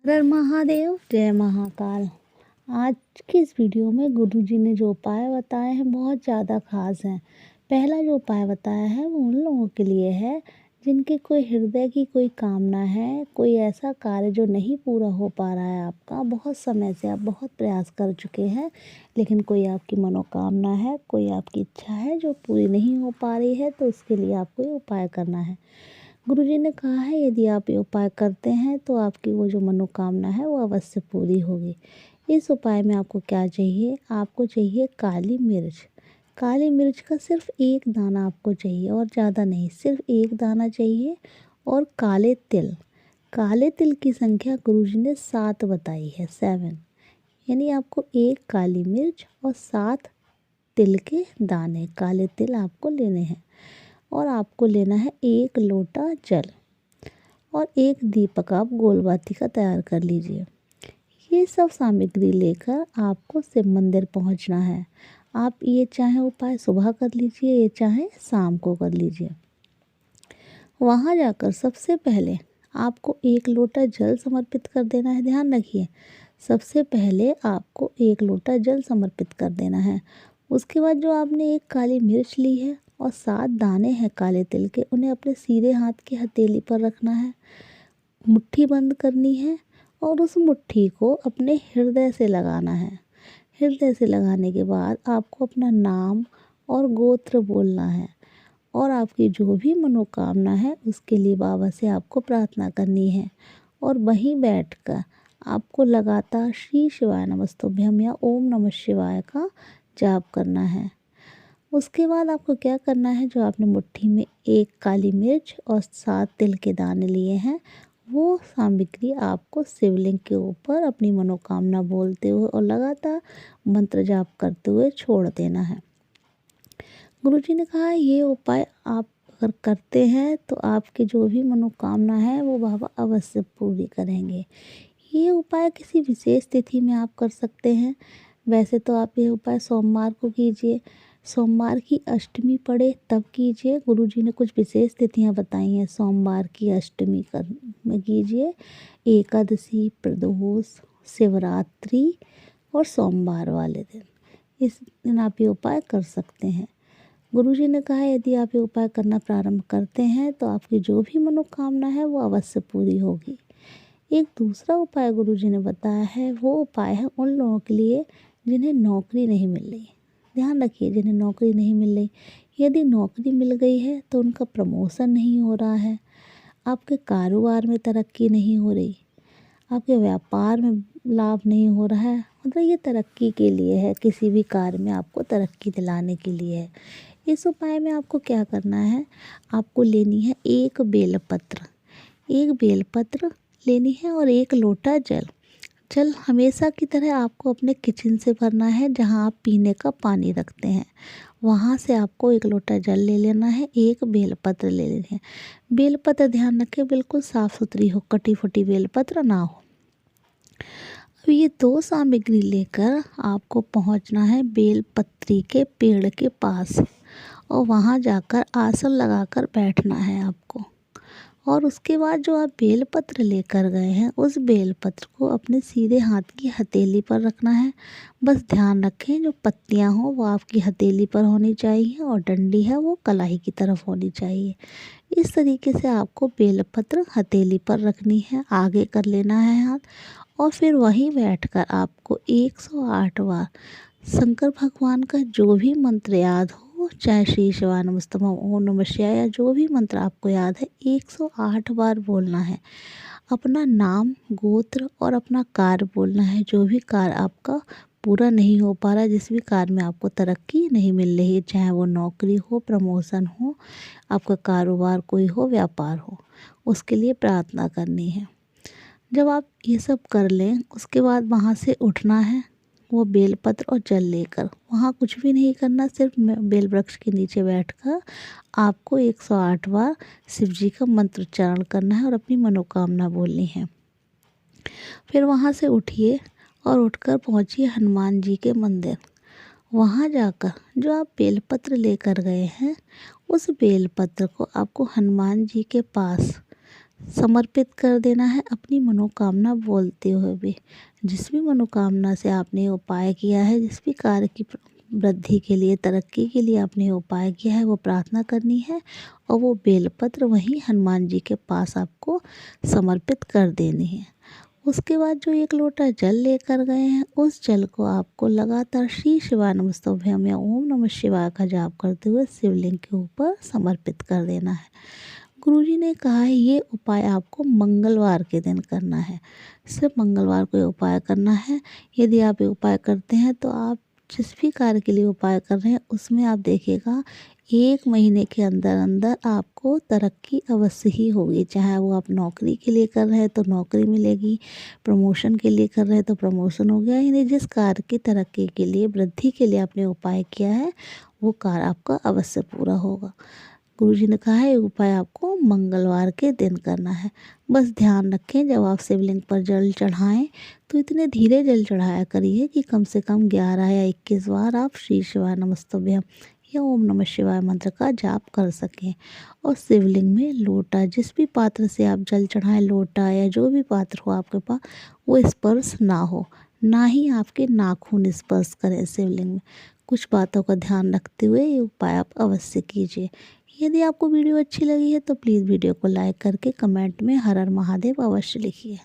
हर हर महादेव, जय महाकाल। आज की इस वीडियो में गुरुजी ने जो उपाय बताए हैं बहुत ज़्यादा खास हैं। पहला जो उपाय बताया है वो उन लोगों के लिए है जिनके कोई हृदय की कोई कामना है, कोई ऐसा कार्य जो नहीं पूरा हो पा रहा है आपका। बहुत समय से आप बहुत प्रयास कर चुके हैं, लेकिन कोई आपकी मनोकामना है, कोई आपकी इच्छा है जो पूरी नहीं हो पा रही है, तो उसके लिए आपको ये उपाय करना है। गुरुजी ने कहा है यदि आप ये उपाय करते हैं तो आपकी वो जो मनोकामना है वो अवश्य पूरी होगी। इस उपाय में आपको क्या चाहिए? आपको चाहिए काली मिर्च। काली मिर्च का सिर्फ एक दाना आपको चाहिए और ज़्यादा नहीं, सिर्फ एक दाना चाहिए। और काले तिल। काले तिल की संख्या गुरुजी ने 7 बताई है, 7। यानी आपको एक काली मिर्च और 7 तिल के दाने, काले तिल आपको लेने हैं। और आपको लेना है 1 लोटा जल और 1 दीपक आप गोलबाती का तैयार कर लीजिए। ये सब सामग्री लेकर आपको शिव मंदिर पहुंचना है। आप ये चाहे उपाय सुबह कर लीजिए, ये चाहे शाम को कर लीजिए। वहाँ जाकर सबसे पहले आपको 1 लोटा जल समर्पित कर देना है। ध्यान रखिए, सबसे पहले आपको 1 लोटा जल समर्पित कर देना है। उसके बाद जो आपने 1 काली मिर्च ली है और 7 दाने हैं काले तिल के, उन्हें अपने सीधे हाथ की हथेली पर रखना है। मुट्ठी बंद करनी है और उस मुट्ठी को अपने हृदय से लगाना है। हृदय से लगाने के बाद आपको अपना नाम और गोत्र बोलना है और आपकी जो भी मनोकामना है उसके लिए बाबा से आपको प्रार्थना करनी है। और वहीं बैठकर आपको लगातार श्री शिवाय नमस्तुभ्यम या ओम नमः शिवाय का जाप करना है। उसके बाद आपको क्या करना है, जो आपने मुट्ठी में 1 काली मिर्च और 7 तिल के दाने लिए हैं, वो सामग्री आपको शिवलिंग के ऊपर अपनी मनोकामना बोलते हुए और लगातार मंत्र जाप करते हुए छोड़ देना है। गुरुजी ने कहा ये उपाय आप अगर करते हैं तो आपकी जो भी मनोकामना है वो बाबा अवश्य पूरी करेंगे। ये उपाय किसी विशेष तिथि में आप कर सकते हैं। वैसे तो आप ये उपाय सोमवार को कीजिए, सोमवार की अष्टमी पड़े तब कीजिए। गुरुजी ने कुछ विशेष तिथियां बताई हैं, सोमवार की अष्टमी में कीजिए, एकादशी, प्रदोष, शिवरात्रि और सोमवार वाले दिन, इस दिन आप ये उपाय कर सकते हैं। गुरुजी ने कहा यदि आप ये उपाय करना प्रारंभ करते हैं तो आपकी जो भी मनोकामना है वो अवश्य पूरी होगी। एक दूसरा उपाय गुरुजी ने बताया है, वो उपाय है उन लोगों के लिए जिन्हें नौकरी नहीं मिल रही। ध्यान रखिए, जिन्हें नौकरी नहीं मिल रही, यदि नौकरी मिल गई है तो उनका प्रमोशन नहीं हो रहा है, आपके कारोबार में तरक्की नहीं हो रही, आपके व्यापार में लाभ नहीं हो रहा है, मतलब ये तरक्की के लिए है, किसी भी कार्य में आपको तरक्की दिलाने के लिए है। इस उपाय में आपको क्या करना है, आपको लेनी है 1 बेलपत्र, 1 बेलपत्र लेनी है और 1 लोटा जल। जल हमेशा की तरह आपको अपने किचन से भरना है, जहां आप पीने का पानी रखते हैं वहां से आपको 1 लोटा जल ले लेना है, 1 बेलपत्र ले लेने हैं। बेलपत्र ध्यान रखें बिल्कुल साफ़ सुथरी हो, कटी फटी बेलपत्र ना हो। अब ये 2 सामग्री लेकर आपको पहुंचना है बेलपत्री के पेड़ के पास और वहां जाकर आसन लगाकर बैठना है आपको। और उसके बाद जो आप बेलपत्र लेकर गए हैं उस बेलपत्र को अपने सीधे हाथ की हथेली पर रखना है। बस ध्यान रखें जो पत्तियां हो वो आपकी हथेली पर होनी चाहिए और डंडी है वो कलाई की तरफ होनी चाहिए। इस तरीके से आपको बेलपत्र हथेली पर रखनी है, आगे कर लेना है हाथ और फिर वहीं बैठकर आपको 108 बार शंकर भगवान का जो भी मंत्र याद हो, चाहे श्री शिवाय नमस्तुभ्यम, ओम नमः शिवाय या जो भी मंत्र आपको याद है, 108 बार बोलना है। अपना नाम, गोत्र और अपना कार्य बोलना है, जो भी कार्य आपका पूरा नहीं हो पा रहा है, जिस भी कार्य में आपको तरक्की नहीं मिल रही है, चाहे वो नौकरी हो, प्रमोशन हो, आपका कारोबार कोई हो, व्यापार हो, उसके लिए प्रार्थना करनी है। जब आप ये सब कर लें उसके बाद वहाँ से उठना है, वो बेलपत्र और जल लेकर। वहाँ कुछ भी नहीं करना, सिर्फ बेल वृक्ष के नीचे बैठकर आपको 108 बार शिव जी का मंत्र उच्चारण करना है और अपनी मनोकामना बोलनी है। फिर वहाँ से उठिए और उठकर पहुँचिए हनुमान जी के मंदिर। वहाँ जाकर जो आप बेलपत्र लेकर गए हैं उस बेलपत्र को आपको हनुमान जी के पास समर्पित कर देना है अपनी मनोकामना बोलते हुए भी। जिस भी मनोकामना से आपने उपाय किया है, जिस भी कार्य की वृद्धि के लिए, तरक्की के लिए आपने उपाय किया है, वो प्रार्थना करनी है और वो बेलपत्र वहीं हनुमान जी के पास आपको समर्पित कर देनी है। उसके बाद जो 1 लोटा जल लेकर गए हैं, उस जल को आपको लगातार श्री शिवाय नमस्तुभ्यम या ओम नमः शिवाय का जाप करते हुए शिवलिंग के ऊपर समर्पित कर देना है। गुरुजी ने कहा है ये उपाय आपको मंगलवार के दिन करना है, सिर्फ मंगलवार को ये उपाय करना है। यदि आप ये उपाय करते हैं तो आप जिस भी कार्य के लिए उपाय कर रहे हैं उसमें आप देखिएगा 1 महीने के अंदर अंदर आपको तरक्की अवश्य ही होगी। चाहे वो आप नौकरी के लिए कर रहे हैं तो नौकरी मिलेगी, प्रमोशन के लिए कर रहे हैं तो प्रमोशन हो गया। यानी जिस कार्य की तरक्की के लिए, वृद्धि के लिए आपने उपाय किया है वो कार्य आपका अवश्य पूरा होगा। गुरुजी ने कहा है ये उपाय आपको मंगलवार के दिन करना है। बस ध्यान रखें जब आप शिवलिंग पर जल चढ़ाएं तो इतने धीरे जल चढ़ाया करिए कि कम से कम 11 या 21 बार आप श्री शिवाय नमस्तुभ्यम या ओम नमः शिवाय मंत्र का जाप कर सकें। और शिवलिंग में लोटा, जिस भी पात्र से आप जल चढ़ाएं, लोटा या जो भी पात्र हो आपके पास, वो स्पर्श ना हो, ना ही आपके नाखून स्पर्श करें शिवलिंग में। कुछ बातों का ध्यान रखते हुए ये उपाय आप अवश्य कीजिए। यदि आपको वीडियो अच्छी लगी है तो प्लीज़ वीडियो को लाइक करके कमेंट में हर हर महादेव अवश्य लिखिए।